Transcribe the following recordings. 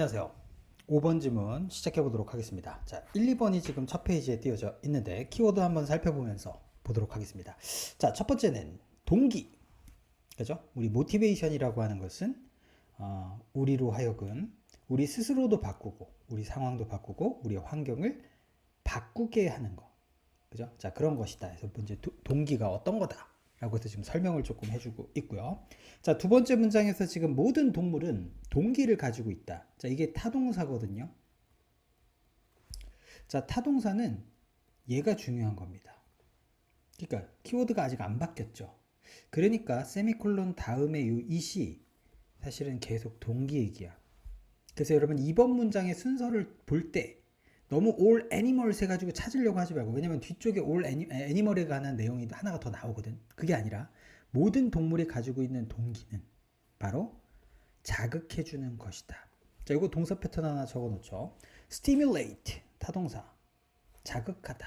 안녕하세요. 5번 지문 시작해 보도록 하겠습니다. 자, 1, 2번이 지금 첫 페이지에 띄워져 있는데 키워드 한번 살펴보면서 보도록 하겠습니다. 자, 첫 번째는 동기. 그죠? 우리 모티베이션이라고 하는 것은 우리로 하여금 우리 스스로도 바꾸고 우리 상황도 바꾸고 우리의 환경을 바꾸게 하는 거. 그죠? 자, 그런 것이다. 그래서 먼저 동기가 어떤 거다. 라고 해서 지금 설명을 조금 해주고 있고요. 자, 두 번째 문장에서 지금 모든 동물은 동기를 가지고 있다. 자, 이게 타동사거든요. 자, 타동사는 얘가 중요한 겁니다. 그러니까 키워드가 아직 안 바뀌었죠. 그러니까 세미콜론 다음에 이 it이 사실은 계속 동기 얘기야. 그래서 여러분 이번 문장의 순서를 볼 때 너무 all animals 해가지고 찾으려고 하지 말고, 왜냐면 뒤쪽에 all animal에 관한 내용이 하나가 더 나오거든. 그게 아니라 모든 동물이 가지고 있는 동기는 바로 자극해주는 것이다. 자, 이거 동사 패턴 하나 적어 놓죠. stimulate 타동사, 자극하다.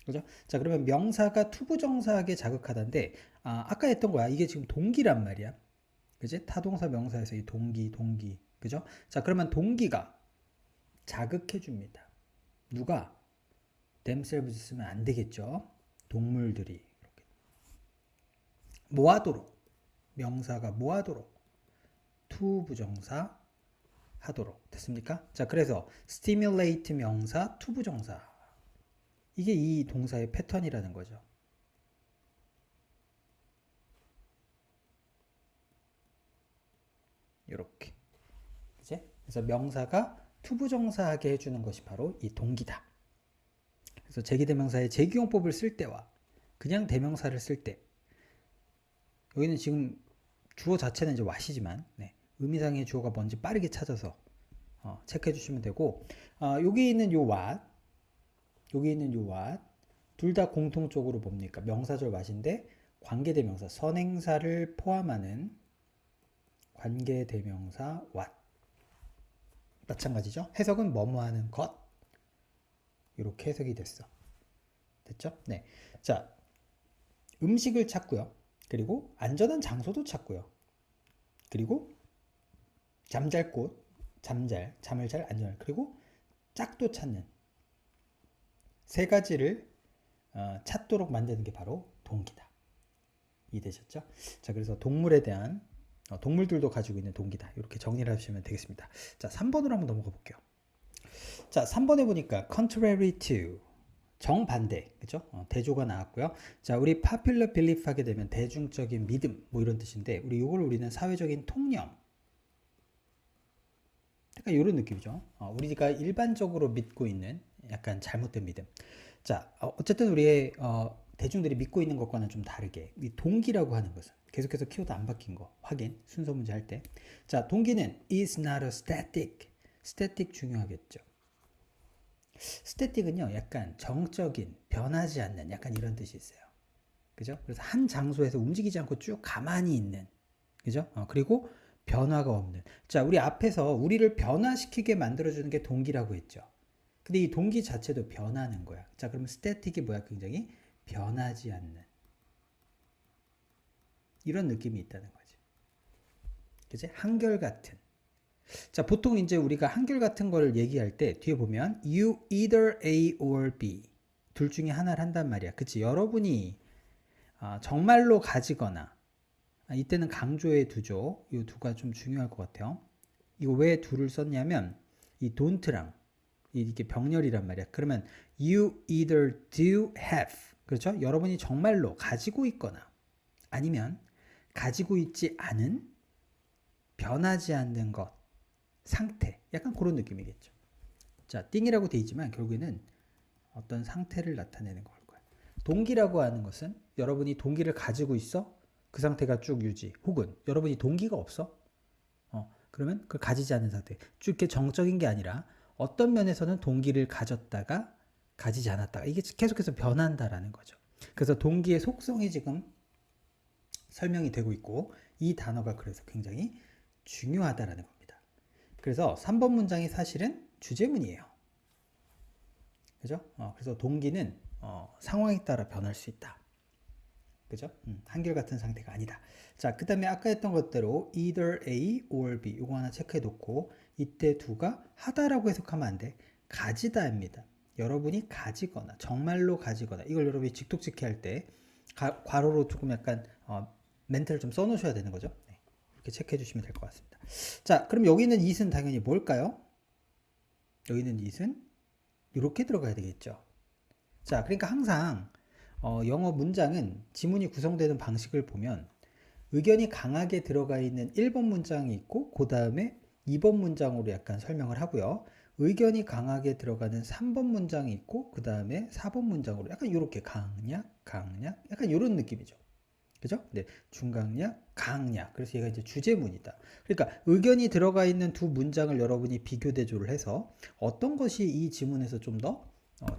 그죠? 자, 그러면 명사가 투부정사하게 자극하다인데 아까 했던 거야. 이게 지금 동기란 말이야. 그지? 타동사 명사에서 이 동기. 그죠? 자, 그러면 동기가 자극해 줍니다. 누가? themselves 쓰면 안 되겠죠. 동물들이 이렇게 뭐하도록, 명사가 뭐하도록, 투부정사 하도록 됐습니까? 자, 그래서 stimulate 명사, 투부정사, 이게 이 동사의 패턴이라는 거죠. 이렇게. 이제 그래서 명사가 투부정사하게 해주는 것이 바로 이 동기다. 그래서 제기대명사의 제기용법을 쓸 때와 그냥 대명사를 쓸 때, 여기는 지금 주어 자체는 이제 what이지만 의미상의 주어가 뭔지 빠르게 찾아서 체크해 주시면 되고, 여기 있는 요 what, 여기 있는 요 what 둘 다 공통적으로 뭡니까? 명사절 what인데 관계대명사 선행사를 포함하는 관계대명사 what. 마찬가지죠. 해석은 뭐뭐 하는 것. 이렇게 해석이 됐어. 됐죠? 네. 자, 음식을 찾고요. 그리고 안전한 장소도 찾고요. 그리고 잠잘 곳, 잠을 잘 안전. 그리고 짝도 찾는 세 가지를 찾도록 만드는 게 바로 동기다. 이해되셨죠? 자, 그래서 동물에 대한 동물들도 가지고 있는 동기다. 이렇게 정리를 하시면 되겠습니다. 자, 3번으로 한번 넘어가 볼게요. 자, 3번에 보니까 contrary to, 정반대, 그죠? 대조가 나왔고요. 자, 우리 popular belief 하게 되면 대중적인 믿음, 뭐 이런 뜻인데, 우리는 사회적인 통념, 약간 이런 느낌이죠. 우리가 일반적으로 믿고 있는 약간 잘못된 믿음. 자, 어쨌든 우리의 대중들이 믿고 있는 것과는 좀 다르게 이 동기라고 하는 것은 계속해서 키워드 안 바뀐 거 확인, 순서 문제 할 때. 자, 동기는 is not a static. static 중요하겠죠. static은요, 약간 정적인, 변하지 않는 약간 이런 뜻이 있어요. 그죠? 그래서 한 장소에서 움직이지 않고 쭉 가만히 있는, 그죠? 그리고 변화가 없는. 자, 우리 앞에서 우리를 변화시키게 만들어주는 게 동기라고 했죠. 근데 이 동기 자체도 변하는 거야. 자, 그러면 static이 뭐야? 굉장히 변하지 않는 이런 느낌이 있다는 거지. 그치? 한결같은. 자, 보통 이제 우리가 한결같은 거를 얘기할 때 뒤에 보면 you either A or B 둘 중에 하나를 한단 말이야. 그치? 여러분이 정말로 가지거나, 이때는 강조해 두죠. 이 두가 좀 중요할 것 같아요. 이거 왜 둘을 썼냐면 이 don't랑 이게 병렬이란 말이야. 그러면 you either do have, 그렇죠? 여러분이 정말로 가지고 있거나 아니면 가지고 있지 않은, 변하지 않는 것, 상태, 약간 그런 느낌이겠죠. 자, 띵이라고 돼 있지만 결국에는 어떤 상태를 나타내는 걸 거야. 동기라고 하는 것은 여러분이 동기를 가지고 있어? 그 상태가 쭉 유지. 혹은 여러분이 동기가 없어? 그러면 그걸 가지지 않은 상태. 쭉 이렇게 정적인 게 아니라 어떤 면에서는 동기를 가졌다가 가지지 않았다가, 이게 계속해서 변한다라는 거죠. 그래서 동기의 속성이 지금 설명이 되고 있고, 이 단어가 그래서 굉장히 중요하다라는 겁니다. 그래서 3번 문장이 사실은 주제문이에요. 그죠? 그래서 동기는 상황에 따라 변할 수 있다. 그죠? 한결같은 상태가 아니다. 자, 그 다음에 아까 했던 것대로 either A or B, 이거 하나 체크해 놓고, 이때 do가 하다라고 해석하면 안 돼. 가지다입니다. 여러분이 가지거나 정말로 가지거나 이걸 여러분이 직독직해 할 때 괄호로 조금 약간 멘트를 좀 써놓으셔야 되는 거죠. 네, 이렇게 체크해 주시면 될 것 같습니다. 자, 그럼 여기 있는 it은 당연히 뭘까요? 여기 있는 it은 이렇게 들어가야 되겠죠. 자, 그러니까 항상 영어 문장은 지문이 구성되는 방식을 보면 의견이 강하게 들어가 있는 1번 문장이 있고 그 다음에 2번 문장으로 약간 설명을 하고요. 의견이 강하게 들어가는 3번 문장이 있고 그 다음에 4번 문장으로 약간 이렇게 강약, 강약 약간 이런 느낌이죠. 그죠? 네, 중강약, 강약. 그래서 얘가 이제 주제문이다. 그러니까 의견이 들어가 있는 두 문장을 여러분이 비교 대조를 해서 어떤 것이 이 지문에서 좀 더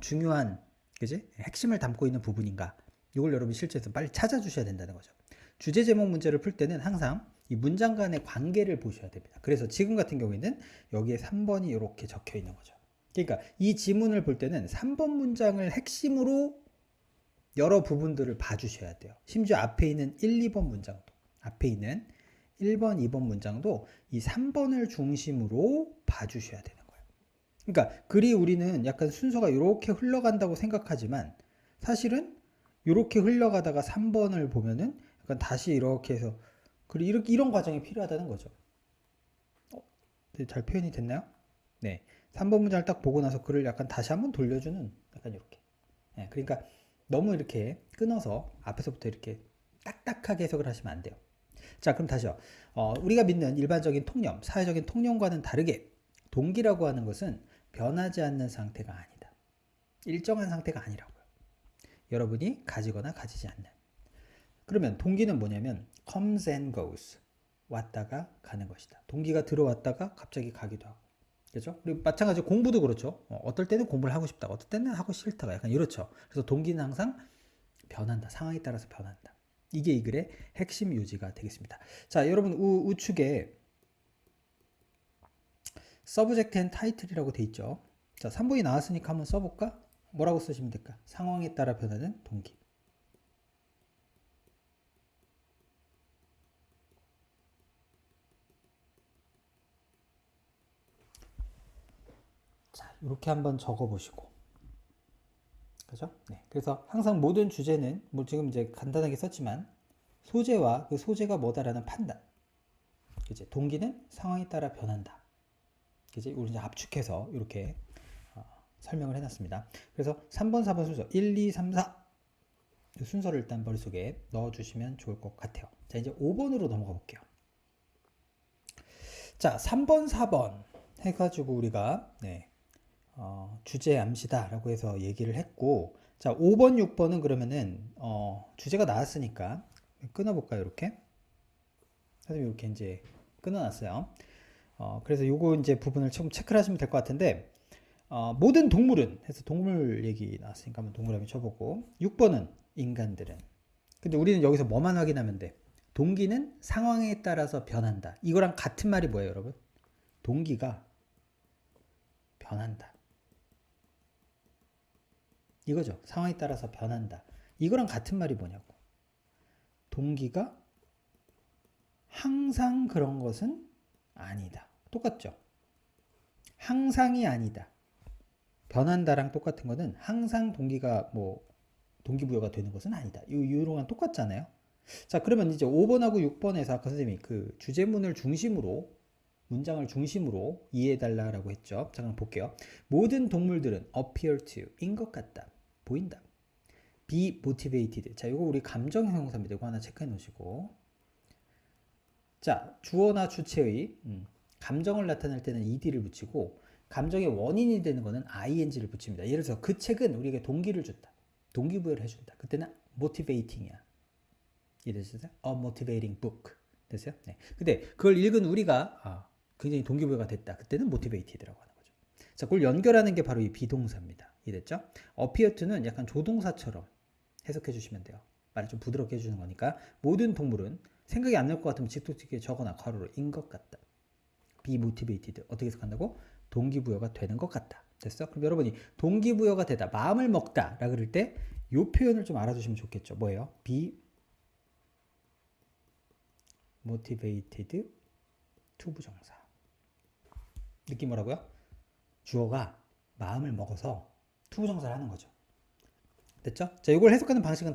중요한, 그지? 핵심을 담고 있는 부분인가? 이걸 여러분이 실제에서 빨리 찾아주셔야 된다는 거죠. 주제 제목 문제를 풀 때는 항상 이 문장 간의 관계를 보셔야 됩니다. 그래서 지금 같은 경우에는 여기에 3번이 이렇게 적혀 있는 거죠. 그러니까 이 지문을 볼 때는 3번 문장을 핵심으로 여러 부분들을 봐주셔야 돼요. 심지어 앞에 있는 1, 2번 문장도, 앞에 있는 1번, 2번 문장도 이 3번을 중심으로 봐주셔야 되는 거예요. 그러니까 글이 우리는 약간 순서가 이렇게 흘러간다고 생각하지만 사실은 이렇게 흘러가다가 3번을 보면은 약간 다시 이렇게 해서 이렇게 이런 과정이 필요하다는 거죠. 잘 표현이 됐나요? 네. 3번 문장을 딱 보고 나서 글을 약간 다시 한번 돌려주는 약간 이렇게. 네, 그러니까 너무 이렇게 끊어서 앞에서부터 이렇게 딱딱하게 해석을 하시면 안 돼요. 자, 그럼 다시요. 우리가 믿는 일반적인 통념, 사회적인 통념과는 다르게 동기라고 하는 것은 변하지 않는 상태가 아니다. 일정한 상태가 아니라고요. 여러분이 가지거나 가지지 않는. 그러면 동기는 뭐냐면 comes and goes. 왔다가 가는 것이다. 동기가 들어왔다가 갑자기 가기도 하고. 그죠? 그리고 마찬가지로 공부도 그렇죠. 어떨 때는 공부를 하고 싶다. 어떨 때는 하고 싫다가 약간 이렇죠. 그래서 동기는 항상 변한다. 상황에 따라서 변한다. 이게 이 글의 핵심 요지가 되겠습니다. 자, 여러분 우측에 subject and title이라고 돼 있죠. 자, 3번이 나왔으니까 한번 써볼까? 뭐라고 쓰시면 될까? 상황에 따라 변하는 동기. 자, 이렇게 한번 적어보시고. 그죠? 네. 그래서 항상 모든 주제는 뭐 지금 이제 간단하게 썼지만 소재와 그 소재가 뭐다라는 판단. 이제 동기는 상황에 따라 변한다. 이제 우리 이제 압축해서 이렇게 설명을 해놨습니다. 그래서 3번, 4번 순서 1, 2, 3, 4 순서를 일단 머릿속에 넣어주시면 좋을 것 같아요. 자, 이제 5번으로 넘어가 볼게요. 자, 3번, 4번 해가지고 우리가 주제 암시다라고 해서 얘기를 했고, 자, 5번, 6번은 그러면은 주제가 나왔으니까 끊어볼까요? 이렇게. 선생님 이렇게 이제 끊어놨어요. 그래서 요거 이제 부분을 조금 체크를 하시면 될 것 같은데, 모든 동물은 해서 동물 얘기 나왔으니까 한번 동그라미 쳐보고, 6번은 인간들은. 근데 우리는 여기서 뭐만 확인하면 돼? 동기는 상황에 따라서 변한다. 이거랑 같은 말이 뭐예요, 여러분? 동기가 변한다. 이거죠. 상황에 따라서 변한다. 이거랑 같은 말이 뭐냐고. 동기가 항상 그런 것은 아니다. 똑같죠? 항상이 아니다. 변한다랑 똑같은 거는 항상 동기가 뭐 동기부여가 되는 것은 아니다. 이거랑 똑같잖아요. 자, 그러면 이제 5번하고 6번에서 아까 선생님이 그 주제문을 중심으로 문장을 중심으로 이해해달라고 했죠. 잠깐 볼게요. 모든 동물들은 appear to 인 것 같다. 보인다. be motivated. 자, 이거 우리 감정 형용사입니다. 이거 하나 체크해 놓으시고. 자, 주어나 주체의 감정을 나타낼 때는 ed를 붙이고 감정의 원인이 되는 거는 ing를 붙입니다. 예를 들어서 그 책은 우리에게 동기를 준다. 동기부여를 해준다. 그때는 motivating이야. 이해되셨어요? A motivating book. 됐어요? 네. 근데 그걸 읽은 우리가 굉장히 동기부여가 됐다. 그때는 motivated라고 하는 거죠. 자, 그걸 연결하는 게 바로 이 비동사입니다. 이해됐죠? appear to는 약간 조동사처럼 해석해 주시면 돼요. 말을 좀 부드럽게 해주는 거니까 모든 동물은 생각이 안 날 것 같으면 직독직에 적어놔. 괄호로 인 것 같다. be motivated. 어떻게 해석한다고? 동기부여가 되는 것 같다. 됐어? 그럼 여러분이 동기부여가 되다, 마음을 먹다 라 그럴 때 이 표현을 좀 알아두시면 좋겠죠. 뭐예요? be motivated to 부정사. 느낌 뭐라고요? 주어가 마음을 먹어서 투부정사를 하는 거죠. 됐죠? 자, 이걸 해석하는 방식은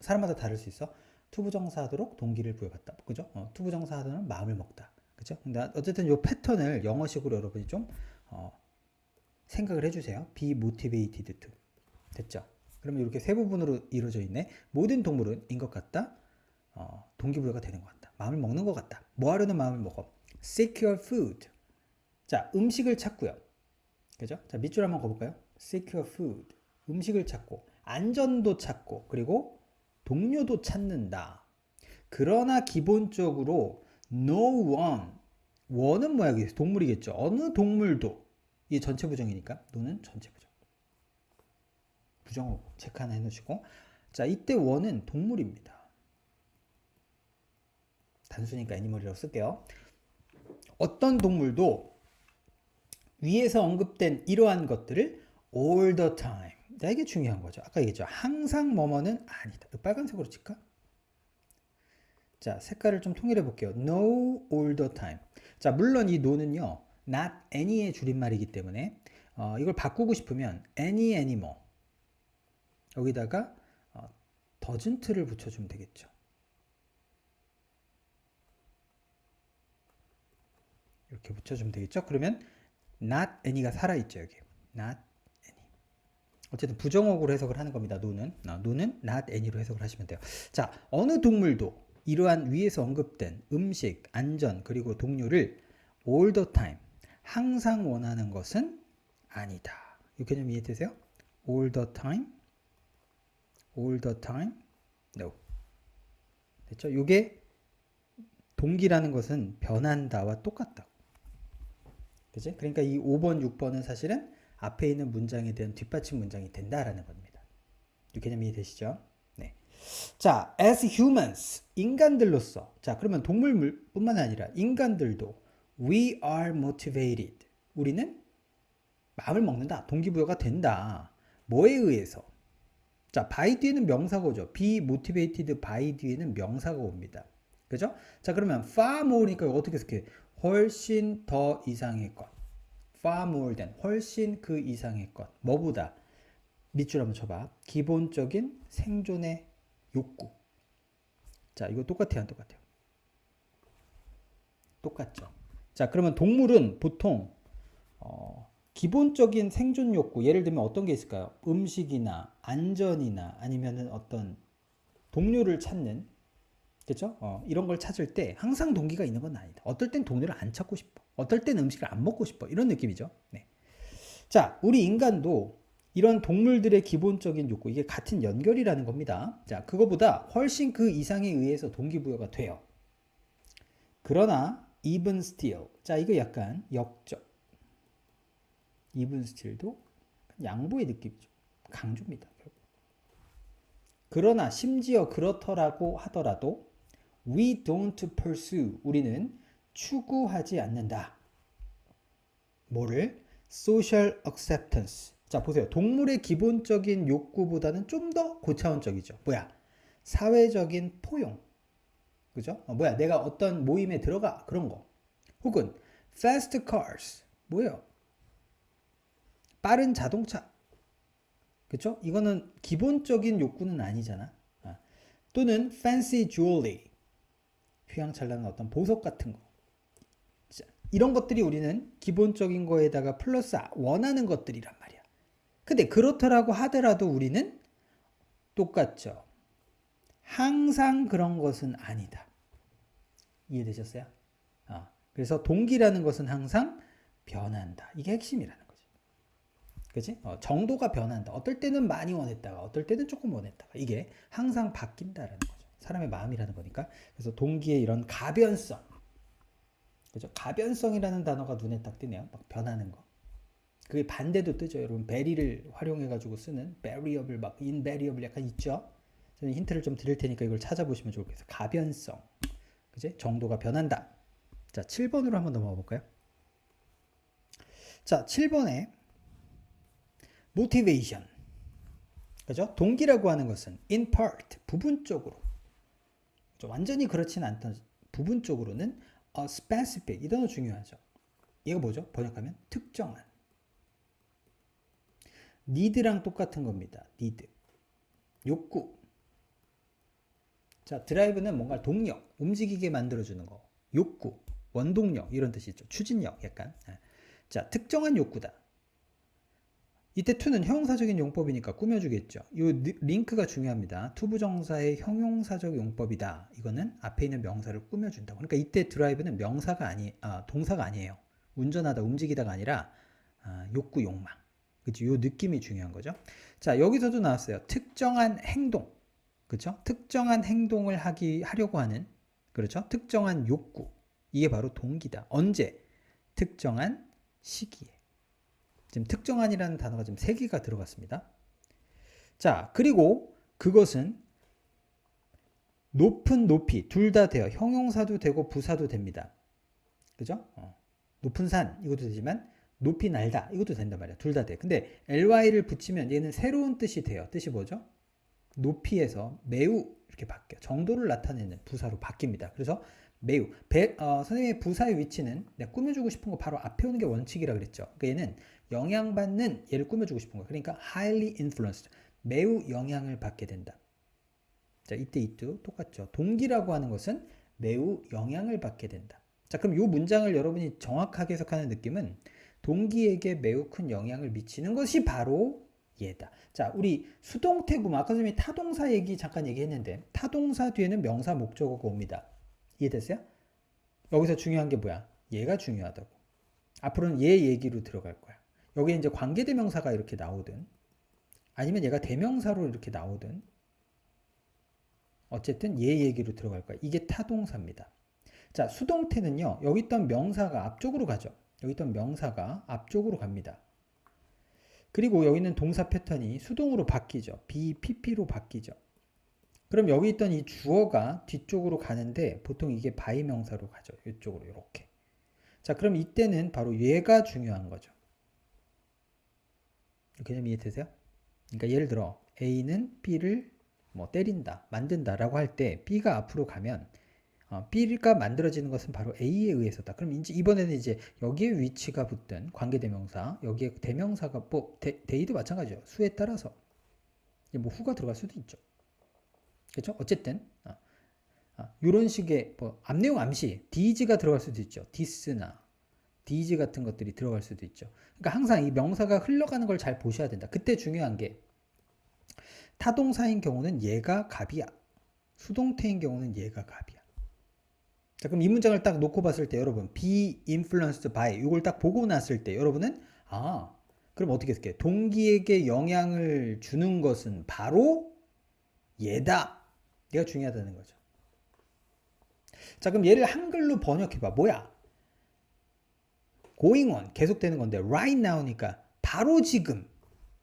사람마다 다를 수 있어. 투부정사하도록 동기를 부여받다. 그죠? 투부정사하도록 마음을 먹다. 그죠? 근데 어쨌든 이 패턴을 영어식으로 여러분이 좀 생각을 해주세요. be motivated to. 됐죠? 그러면 이렇게 세 부분으로 이루어져 있네. 모든 동물은 인 것 같다. 동기부여가 되는 것 같다. 마음을 먹는 것 같다. 뭐 하려는 마음을 먹어? seek your food. 자, 음식을 찾고요. 그죠? 자, 밑줄 한번 가볼까요? seek your food. 음식을 찾고, 안전도 찾고, 그리고 동료도 찾는다. 그러나 기본적으로 no one. one은 뭐야? 동물이겠죠. 어느 동물도. 이게 전체 부정이니까 no는 전체 부정. 부정어고 체크 하나 해놓으시고. 자, 이때 one은 동물입니다. 단수니까 애니멀이라고 쓸게요. 어떤 동물도 위에서 언급된 이러한 것들을 all the time. 자, 이게 중요한 거죠. 아까 얘기했죠. 항상 뭐뭐는 아니다. 빨간색으로 칠까? 자, 색깔을 좀 통일해 볼게요. No all the time. 자, 물론 이 no는요. not any의 줄임말이기 때문에 이걸 바꾸고 싶으면 any animal. 여기다가 doesn't를 붙여주면 되겠죠. 이렇게 붙여주면 되겠죠. 그러면 not any가 살아있죠. 여기 not any. 어쨌든 부정어구로 해석을 하는 겁니다. no는 not any로 해석을 하시면 돼요. 자, 어느 동물도 이러한 위에서 언급된 음식, 안전, 그리고 동료를 all the time, 항상 원하는 것은 아니다. 이 개념 이해되세요? all the time, all the time, no. 됐죠? 이게 동기라는 것은 변한다와 똑같다. 그치? 그러니까 이 5번, 6번은 사실은 앞에 있는 문장에 대한 뒷받침 문장이 된다라는 겁니다. 이 개념 이해되시죠? 네. 자, as humans, 인간들로서. 자, 그러면 동물뿐만 아니라 인간들도 we are motivated. 우리는 마음을 먹는다. 동기부여가 된다. 뭐에 의해서? 자, by 뒤에는 명사가 오죠. be motivated by 뒤에는 명사가 옵니다. 그죠? 자, 그러면 far more니까 이거 어떻게 해석해? 훨씬 더 이상의 것. far more than. 훨씬 그 이상의 것. 뭐보다? 밑줄 한번 쳐봐. 기본적인 생존의 욕구. 자, 이거 똑같아요, 안 똑같아요? 똑같죠. 자, 그러면 동물은 보통 기본적인 생존 욕구, 예를 들면 어떤 게 있을까요? 음식이나 안전이나 아니면은 어떤 동료를 찾는, 그렇죠? 이런 걸 찾을 때 항상 동기가 있는 건 아니다. 어떨 땐 동료를 안 찾고 싶어. 어떨 땐 음식을 안 먹고 싶어. 이런 느낌이죠. 네. 자, 우리 인간도 이런 동물들의 기본적인 욕구, 이게 같은 연결이라는 겁니다. 자, 그거보다 훨씬 그 이상에 의해서 동기부여가 돼요. 그러나 even still. 자, 이거 약간 역적. even still도 양보의 느낌이죠. 강조입니다. 그러나 심지어 그렇더라고 하더라도 we don't pursue. 우리는 추구하지 않는다. 뭐를? social acceptance. 자, 보세요. 동물의 기본적인 욕구보다는 좀 더 고차원적이죠. 뭐야? 사회적인 포용. 그죠? 내가 어떤 모임에 들어가. 그런 거. 혹은 fast cars. 뭐예요? 빠른 자동차. 그쵸? 이거는 기본적인 욕구는 아니잖아. 또는 fancy jewelry. 휘황찬란한 어떤 보석 같은 거. 자, 이런 것들이 우리는 기본적인 거에다가 플러스 원하는 것들이란 말이야. 근데 그렇더라고 하더라도 우리는 똑같죠. 항상 그런 것은 아니다. 이해되셨어요? 그래서 동기라는 것은 항상 변한다. 이게 핵심이라는 거지. 그치? 정도가 변한다. 어떨 때는 많이 원했다가 어떨 때는 조금 원했다가 이게 항상 바뀐다라는 거죠. 사람의 마음이라는 거니까. 그래서 동기의 이런 가변성. 그죠? 가변성이라는 단어가 눈에 딱 띄네요. 막 변하는 거. 그게 반대도 뜨죠. 여러분 베리를 활용해가지고 쓰는 variable, 막 invariable 약간 있죠. 저는 힌트를 좀 드릴 테니까 이걸 찾아보시면 좋을 것 같아요. 가변성. 그지? 정도가 변한다. 자, 7번으로 한번 넘어가 볼까요? 자, 7번에 motivation. 그죠? 동기라고 하는 것은 in part, 부분적으로. 그죠? 완전히 그렇지는 않던 부분적으로는 a specific, 이 단어 중요하죠. 얘가 뭐죠? 번역하면 특정한. need랑 똑같은 겁니다. need. 욕구. 자, 드라이브는 뭔가 동력, 움직이게 만들어주는 거. 욕구, 원동력 이런 뜻이 있죠. 추진력 약간. 자, 특정한 욕구다. 이때 to는 형용사적인 용법이니까 꾸며주겠죠. 이 링크가 중요합니다. 투부정사의 형용사적 용법이다. 이거는 앞에 있는 명사를 꾸며준다고. 그러니까 이때 드라이브는 동사가 아니에요. 운전하다, 움직이다가 아니라 욕구, 욕망. 그렇죠? 이 느낌이 중요한 거죠. 자, 여기서도 나왔어요. 특정한 행동. 그렇죠? 특정한 행동을 하려고 하는, 그렇죠? 특정한 욕구. 이게 바로 동기다. 언제? 특정한 시기에. 지금 특정한이라는 단어가 지금 3개가 들어갔습니다. 자, 그리고 그것은 높은 높이 둘 다 돼요. 형용사도 되고 부사도 됩니다. 그죠? 높은 산 이것도 되지만 높이 날다 이것도 된단 말이야. 둘 다 돼. 근데 ly를 붙이면 얘는 새로운 뜻이 돼요. 뜻이 뭐죠? 높이에서 매우 이렇게 바뀌어. 정도를 나타내는 부사로 바뀝니다. 그래서 매우. 선생님의 부사의 위치는 내가 꾸며주고 싶은 거 바로 앞에 오는 게 원칙이라 그랬죠. 그러니까 얘는 영향받는 얘를 꾸며주고 싶은 거야. 그러니까 highly influenced. 매우 영향을 받게 된다. 자, 이때 이때 똑같죠. 동기라고 하는 것은 매우 영향을 받게 된다. 자, 그럼 이 문장을 여러분이 정확하게 해석하는 느낌은 동기에게 매우 큰 영향을 미치는 것이 바로 얘다. 자, 우리 수동태 구문 아까 전에 타동사 잠깐 얘기했는데 타동사 뒤에는 명사 목적어가 옵니다. 이해됐어요? 여기서 중요한 게 뭐야? 얘가 중요하다고. 앞으로는 얘 얘기로 들어갈 거야. 여기에 이제 관계대명사가 이렇게 나오든 아니면 얘가 대명사로 이렇게 나오든 어쨌든 얘 얘기로 들어갈 거야. 이게 타동사입니다. 자, 수동태는요. 여기 있던 명사가 앞쪽으로 가죠. 여기 있던 명사가 앞쪽으로 갑니다. 그리고 여기는 동사 패턴이 수동으로 바뀌죠. BPP로 바뀌죠. 그럼 여기 있던 이 주어가 뒤쪽으로 가는데 보통 이게 바이 명사로 가죠. 이쪽으로 이렇게. 자, 그럼 이때는 바로 얘가 중요한 거죠. 개념 이해되세요? 그러니까 예를 들어 A는 B를 뭐 때린다, 만든다라고 할 때 B가 앞으로 가면 B가 만들어지는 것은 바로 A에 의해서다. 그럼 이번에는 이제 여기에 위치가 붙든 관계대명사, 여기에 대명사가 뭐 대의도 마찬가지죠. 수에 따라서 뭐 후가 들어갈 수도 있죠. 그렇죠? 어쨌든 이런 식의 뭐 앞내용 암시, DG가 들어갈 수도 있죠. this나 DG 같은 것들이 들어갈 수도 있죠. 그러니까 항상 이 명사가 흘러가는 걸 잘 보셔야 된다. 그때 중요한 게 타동사인 경우는 얘가 갑이야. 수동태인 경우는 얘가 갑이야. 자, 그럼 이 문장을 딱 놓고 봤을 때 여러분 be influenced by 이걸 딱 보고 났을 때 여러분은 그럼 어떻게 할게? 동기에게 영향을 주는 것은 바로 얘다. 얘가 중요하다는 거죠. 자, 그럼 얘를 한글로 번역해봐. 뭐야? going on 계속되는 건데 right now니까 바로 지금.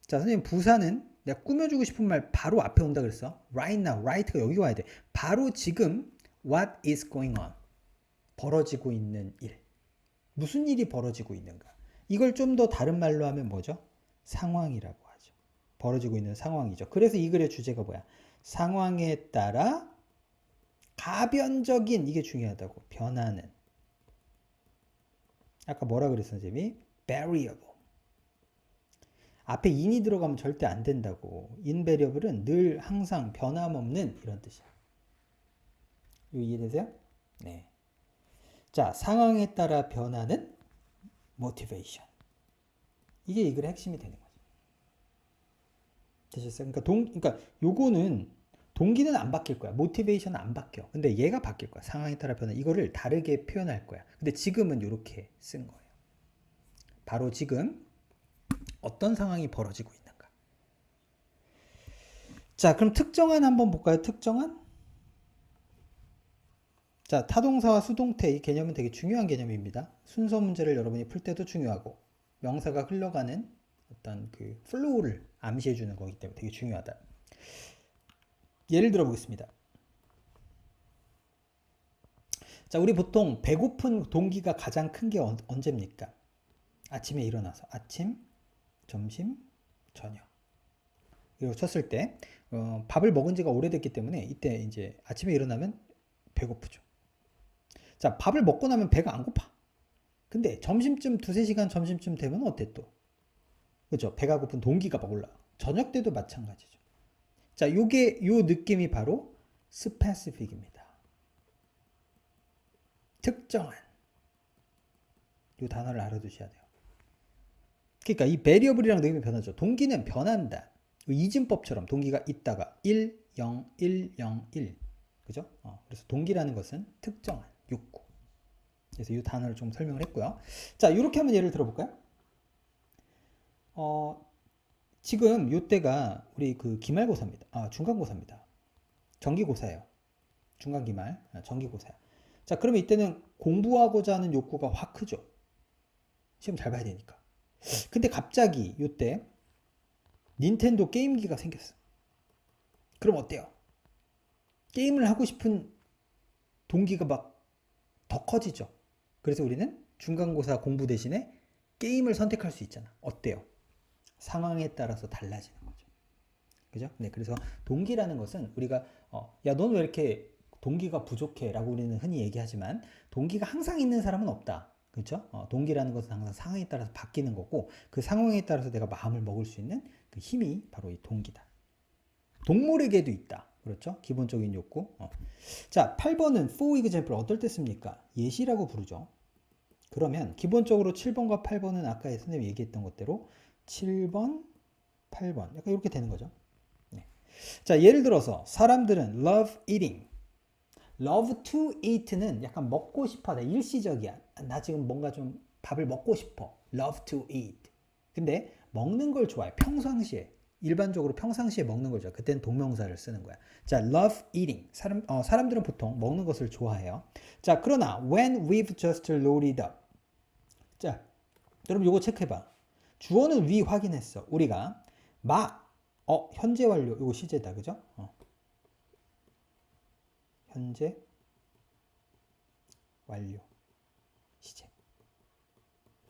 자, 선생님 부사는 내가 꾸며주고 싶은 말 바로 앞에 온다 그랬어. right now, right가 여기 와야 돼. 바로 지금 what is going on 벌어지고 있는 일. 무슨 일이 벌어지고 있는가. 이걸 좀 더 다른 말로 하면 뭐죠? 상황이라고 하죠. 벌어지고 있는 상황이죠. 그래서 이 글의 주제가 뭐야? 상황에 따라 가변적인 이게 중요하다고. 변하는. 아까 뭐라 그랬어 선생님이? variable. 앞에 in이 들어가면 절대 안 된다고. invariable은 늘 항상 변함없는 이런 뜻이야. 이거 이해되세요? 네. 자, 상황에 따라 변하는 motivation. 이게 이 글의 핵심이 되는 거죠. 되셨어요? 그러니까 요거는 동기는 안 바뀔 거야. 모티베이션은 안 바뀌어. 근데 얘가 바뀔 거야. 상황에 따라 변화. 이거를 다르게 표현할 거야. 근데 지금은 이렇게 쓴 거예요. 바로 지금 어떤 상황이 벌어지고 있는가. 자, 그럼 특정한 한번 볼까요? 특정한? 자, 타동사와 수동태 이 개념은 되게 중요한 개념입니다. 순서 문제를 여러분이 풀 때도 중요하고 명사가 흘러가는 어떤 그 플로우를 암시해 주는 거기 때문에 되게 중요하다. 예를 들어 보겠습니다. 자, 우리 보통 배고픈 동기가 가장 큰 게 언제입니까? 아침에 일어나서 아침, 점심, 저녁 이렇게 쳤을 때 밥을 먹은 지가 오래됐기 때문에 이때 이제 아침에 일어나면 배고프죠. 자, 밥을 먹고 나면 배가 안 고파. 근데 점심쯤 두세 시간 점심쯤 되면 어때 또? 그죠? 배가 고픈 동기가 막 올라. 저녁 때도 마찬가지죠. 자, 요 느낌이 바로 스페시픽입니다. 특정한. 요 단어를 알아두셔야 돼요. 그러니까 이 베리어블이랑 느낌이 변하죠. 동기는 변한다. 이진법처럼 동기가 있다가 1, 0, 1, 0, 1. 그죠? 그래서 동기라는 것은 특정한 욕구. 그래서 이 단어를 좀 설명을 했고요. 자, 이렇게 한번 예를 들어볼까요? 지금 요때가 우리 그 기말고사입니다. 중간고사입니다. 정기고사예요. 중간기말, 정기고사야. 자, 그러면 이때는 공부하고자 하는 욕구가 확 크죠. 시험 잘 봐야 되니까. 근데 갑자기 요때 닌텐도 게임기가 생겼어. 그럼 어때요? 게임을 하고 싶은 동기가 막 더 커지죠. 그래서 우리는 중간고사 공부 대신에 게임을 선택할 수 있잖아. 어때요? 상황에 따라서 달라지는 거죠. 그죠? 네, 그래서 동기라는 것은 우리가 야, 넌 왜 이렇게 동기가 부족해? 라고 우리는 흔히 얘기하지만 동기가 항상 있는 사람은 없다. 그렇죠? 동기라는 것은 항상 상황에 따라서 바뀌는 거고 그 상황에 따라서 내가 마음을 먹을 수 있는 그 힘이 바로 이 동기다. 동물에게도 있다. 그렇죠? 기본적인 욕구. 자, 8번은 for example 어떨 때 씁니까? 예시라고 부르죠. 그러면 기본적으로 7번과 8번은 아까 선생님이 얘기했던 것대로 7번, 8번 약간 이렇게 되는 거죠. 네. 자, 예를 들어서 사람들은 love eating. love to eat는 약간 먹고 싶어. 일시적이야. 나 지금 뭔가 좀 밥을 먹고 싶어. love to eat. 근데 먹는 걸 좋아해. 평상시에. 일반적으로 평상시에 먹는 걸 좋아해. 그때는 동명사를 쓰는 거야. 자, love eating. 사람들은 보통 먹는 것을 좋아해요. 자, 그러나 when we've just loaded up. 자, 여러분 요거 체크해봐. 주어는 we 확인했어. 우리가 막 현재 완료. 요거 시제다. 그죠? 현재 완료 시제.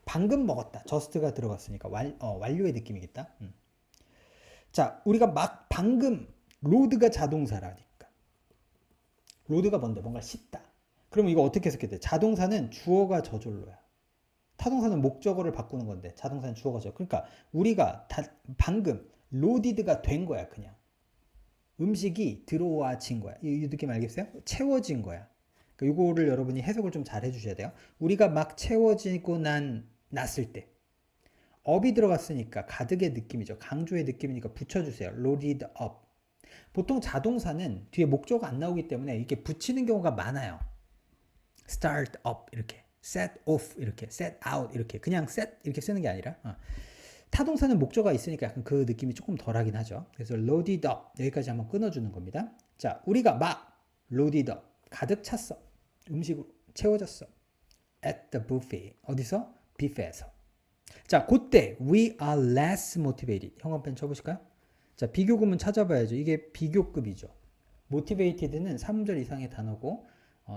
방금 먹었다. just가 들어갔으니까 완료의 느낌이겠다. 자, 우리가 막 방금 로드가 자동사라니까. 로드가 뭔데? 뭔가 씻다. 그러면 이거 어떻게 해석해야 돼? 자동사는 주어가 저절로야. 타동사는 목적어를 바꾸는 건데 자동사는 주어가 저절로. 그러니까 우리가 방금 로디드가 된 거야. 그냥. 음식이 들어와진 거야. 이 느낌 알겠어요? 채워진 거야. 그러니까 이거를 여러분이 해석을 좀 잘 해주셔야 돼요. 우리가 막 채워지고 났을 때 up이 들어갔으니까 가득의 느낌이죠. 강조의 느낌이니까 붙여주세요. loaded up. 보통 자동사는 뒤에 목적어가 안 나오기 때문에 이렇게 붙이는 경우가 많아요. start up 이렇게, set off 이렇게, set out 이렇게, 그냥 set 이렇게 쓰는 게 아니라 타동사는 목적어가 있으니까 약간 그 느낌이 조금 덜하긴 하죠. 그래서 loaded up 여기까지 한번 끊어주는 겁니다. 자, 우리가 막 loaded up 가득 찼어. 음식으로 채워졌어. at the buffet 어디서? 뷔페에서. 자, 그때 we are less motivated. 형 한번 쳐보실까요? 자, 비교급은 찾아봐야죠. 이게 비교급이죠. motivated는 3음절 이상의 단어고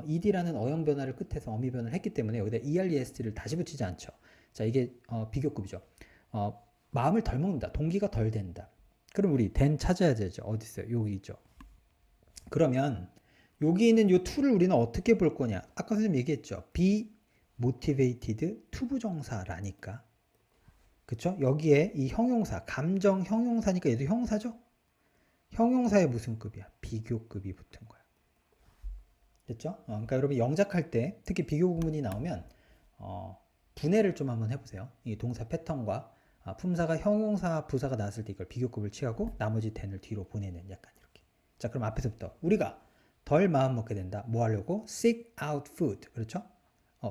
ed라는 어형 변화를 끝에서 어미 변화를 했기 때문에 여기다 erest를 다시 붙이지 않죠. 자, 이게 비교급이죠. 마음을 덜 먹는다. 동기가 덜 된다. 그럼 우리 then 찾아야 되죠. 어디 있어요? 여기 있죠. 그러면 여기 있는 이 to를 우리는 어떻게 볼 거냐? 아까 선생님 얘기했죠. be motivated 투부정사라니까. 그쵸? 여기에 이 형용사, 감정 형용사니까 얘도 형사죠? 형용사의 무슨 급이야? 비교급이 붙은 거야. 됐죠? 그러니까 여러분 영작할 때 특히 비교 구문이 나오면 분해를 좀 한번 해보세요. 이 동사 패턴과 품사가 형용사, 부사가 나왔을 때 이걸 비교급을 취하고 나머지 then을 뒤로 보내는 약간 이렇게. 자, 그럼 앞에서부터 우리가 덜 마음 먹게 된다. 뭐 하려고? seek out food. 그렇죠?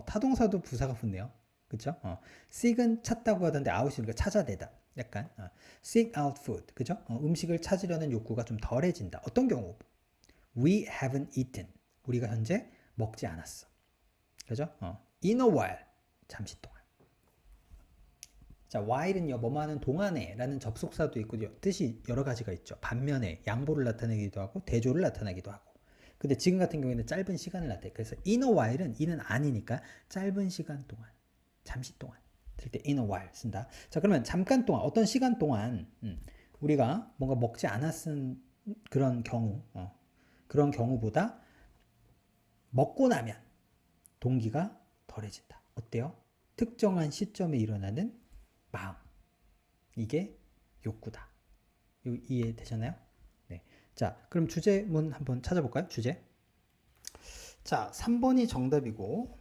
타동사도 부사가 붙네요. 그쵸? seek은 찾다고 하던데 out이니까 찾아내다. 약간 seek out food. 그죠? 음식을 찾으려는 욕구가 좀 덜해진다. 어떤 경우? We haven't eaten. 우리가 현재 먹지 않았어. 그죠? In a while. 잠시 동안. 자, while은요, 뭐뭐하는 동안에 라는 접속사도 있고 뜻이 여러 가지가 있죠. 반면에 양보를 나타내기도 하고 대조를 나타내기도 하고. 근데 지금 같은 경우에는 짧은 시간을 나타내. 그래서 in a while은 in은 아니니까 짧은 시간 동안, 잠시 동안 쓸 때 in a while 쓴다. 자, 그러면 잠깐 동안, 어떤 시간 동안 우리가 뭔가 먹지 않았은 그런 경우, 그런 경우보다 먹고 나면 동기가 덜해진다. 어때요? 특정한 시점에 일어나는 마음. 이게 욕구다. 이해되셨나요? 네. 자, 그럼 주제문 한번 찾아볼까요? 주제. 자, 3번이 정답이고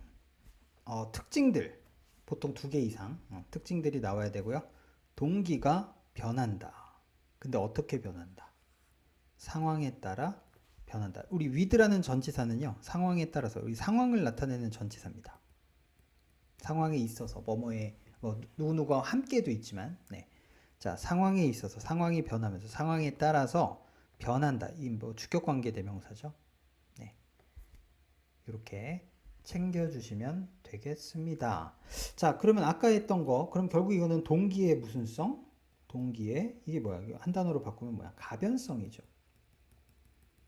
특징들 보통 2개 이상 특징들이 나와야 되고요. 동기가 변한다. 근데 어떻게 변한다? 상황에 따라 변한다. 우리 with라는 전치사는요. 상황에 따라서 이 상황을 나타내는 전치사입니다. 상황에 있어서 뭐뭐에 누구누구와 함께도 있지만 네. 자, 상황에 있어서 상황이 변하면서 상황에 따라서 변한다. 이 주격관계 대명사죠. 네. 이렇게 챙겨주시면 되겠습니다. 자, 그러면 아까 했던 거, 그럼 결국 이거는 동기의 무슨 성? 동기의, 이게 뭐야? 한 단어로 바꾸면 뭐야? 가변성이죠.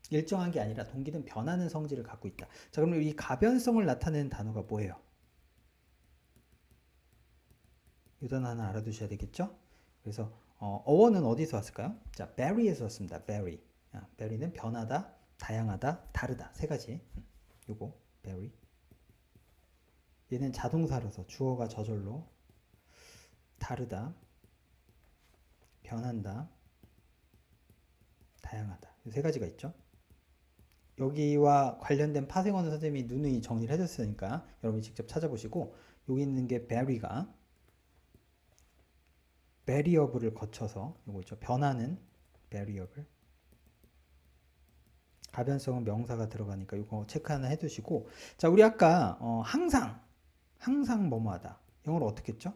일정한 게 아니라 동기는 변하는 성질을 갖고 있다. 자, 그러면 이 가변성을 나타내는 단어가 뭐예요? 이 단어 하나 알아두셔야 되겠죠? 그래서 어원은 어디서 왔을까요? 자, vary에서 왔습니다. vary. vary는 변하다, 다양하다, 다르다. 3가지. 요거 vary. 얘는 자동사로서 주어가 저절로 다르다, 변한다, 다양하다. 이 3가지가 있죠. 여기와 관련된 파생어는 선생님이 누누이 정리를 해줬으니까 여러분이 직접 찾아보시고 여기 있는 게 vary가 variable을 거쳐서 요거 있죠. 변하는 variable. 가변성은 명사가 들어가니까 이거 체크 하나 해두시고 자 우리 아까 항상 뭐뭐하다 영어로 어떻게 했죠?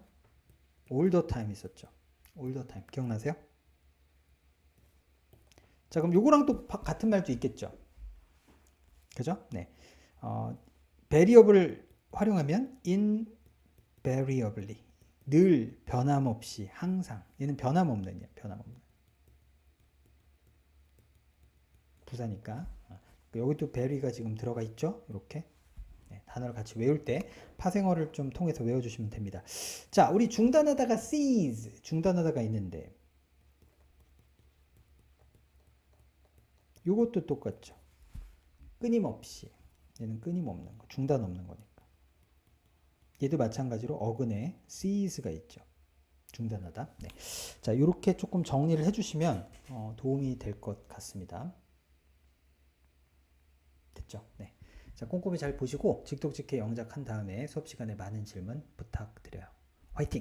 all the time 있었죠. all the time 기억나세요? 자 그럼 요거랑 또 같은 말도 있겠죠. 그죠? 네. variable을 활용하면 invariably 늘 변함없이 항상 얘는 변함없는이야. 변함없는 부사니까 여기 또 vary가 지금 들어가 있죠. 이렇게 네, 단어를 같이 외울 때 파생어를 좀 통해서 외워주시면 됩니다. 자 우리 중단하다가 cease 중단하다가 있는데 요것도 똑같죠. 끊임없이 얘는 끊임없는 거 중단 없는 거니까 얘도 마찬가지로 어근에 cease가 있죠. 중단하다. 네. 자 이렇게 조금 정리를 해주시면 도움이 될 것 같습니다. 됐죠? 네. 자 꼼꼼히 잘 보시고 직독직해 영작한 다음에 수업 시간에 많은 질문 부탁드려요. 화이팅!